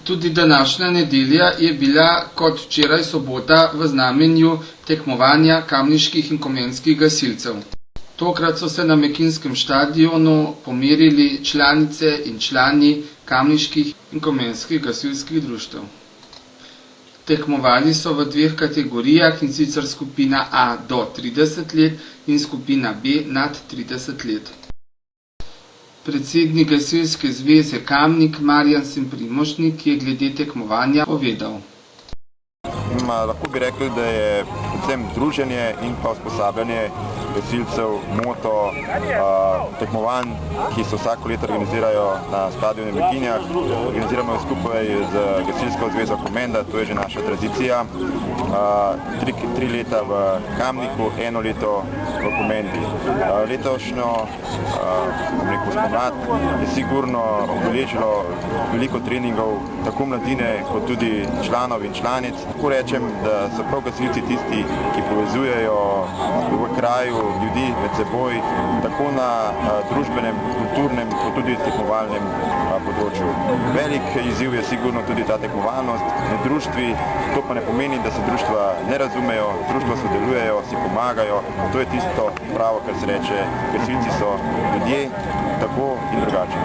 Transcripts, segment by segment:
Tudi današnja nedelja je bila kot včeraj sobota v znamenju tekmovanja kamniških in komenskih gasilcev. Tokrat so se na Mekinjskem štadionu pomerili članice in člani kamniških in komenskih gasilskih društev. Tekmovali so v dveh kategorijah, in sicer skupina A do 30 let in skupina B nad 30 let. Predsednik Gasilske zveze Kamnik Marjan Primožnik je glede tekmovanja povedal. Lahko bi rekli, da je predvsem druženje in pa usposabljanje gasilcev moto tekmovanj, ki se vsako leto organizirajo na stadionu v Mekinjah. Organiziramo jo skupaj z Gasilsko zvezo Komenda, to je že naša tradicija. 3 leta v Kamniku, 1 leto v Komendi. Letošnjo spomlad je sigurno obeležilo veliko treningov, tako mladine kot tudi članov in članic. Lahko rečem, da so prav gasilci tisti, ki povezujejo v kraju ljudi med seboj, tako na družbenem, kulturnem, kot tudi tekmovalnem področju. Velik izziv je sigurno tudi ta tekmovalnost med društvi, to pa ne pomeni, da se društva ne razumejo, društva sodelujejo, si pomagajo, to je tisto pravo, kar se reče, gasilci so ljudje, tako in drugače.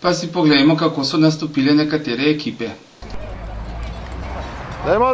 Pa si poglejmo, kako so nastopile nekatere ekipe. Dajmo!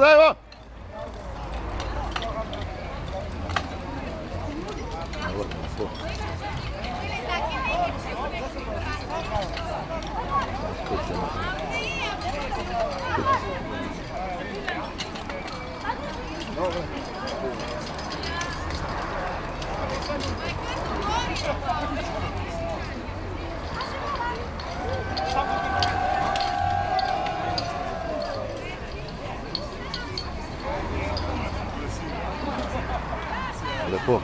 Lepo.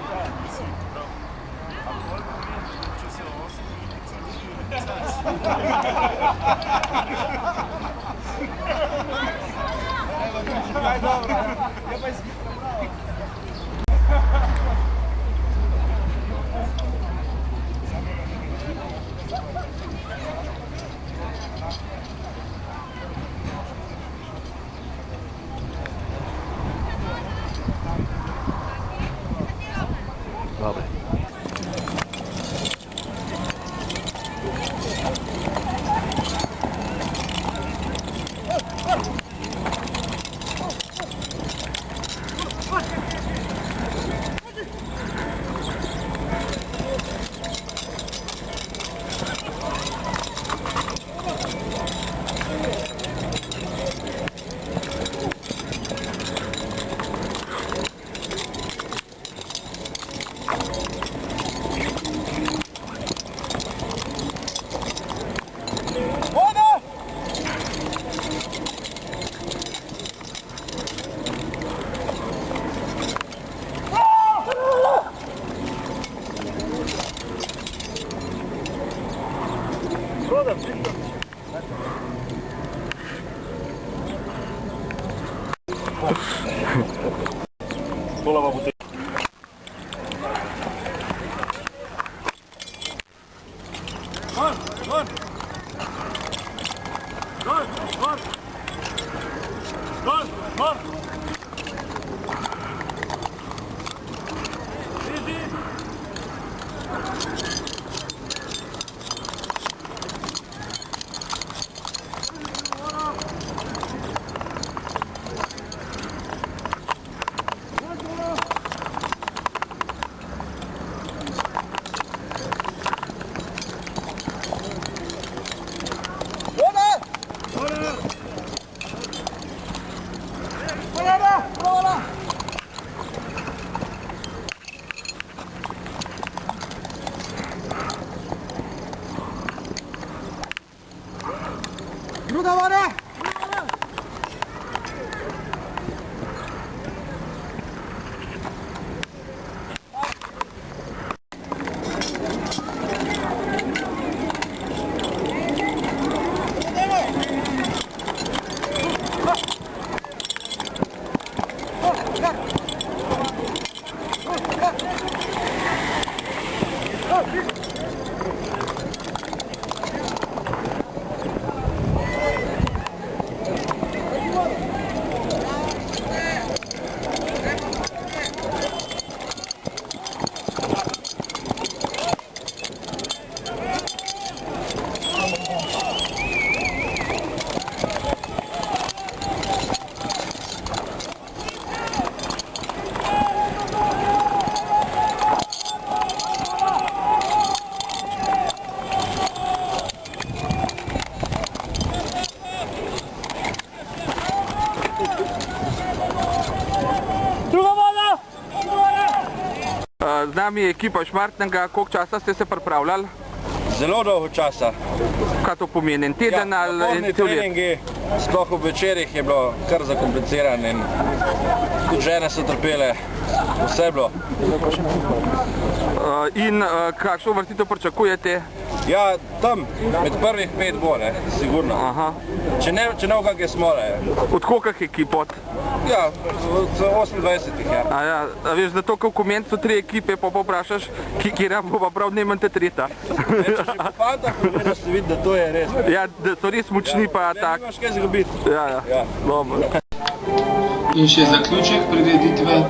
Dobre. Bolava bo te. Druga vara! nami je ekipa Šmartnega. Koliko časa ste se pripravljali? Zelo dolgo časa. Kaj to pomeni? En teden ali en cel let? Treningi, sploh v večerih je bilo kar zakompliciran in tudi žene so trpele. Vse je bilo. In kakšno uvrstitev pričakujete? Ja, tam, med prvih 5 bo, ne, sigurno. Aha. Če ne v kakšne smole. Od kolikih ekip? Ja, od 28-ih, ja. A veš, da to, ko v komentu 3 ekipe, pa vprašaš, kjera bo pa prav najmanj tretja. Če po fantah pomeni, se vidi, da to je res. Ja, da so res močni pa tak. Nimaš kaj zgubiti. Ja. Dobro. In še zaključek prireditve.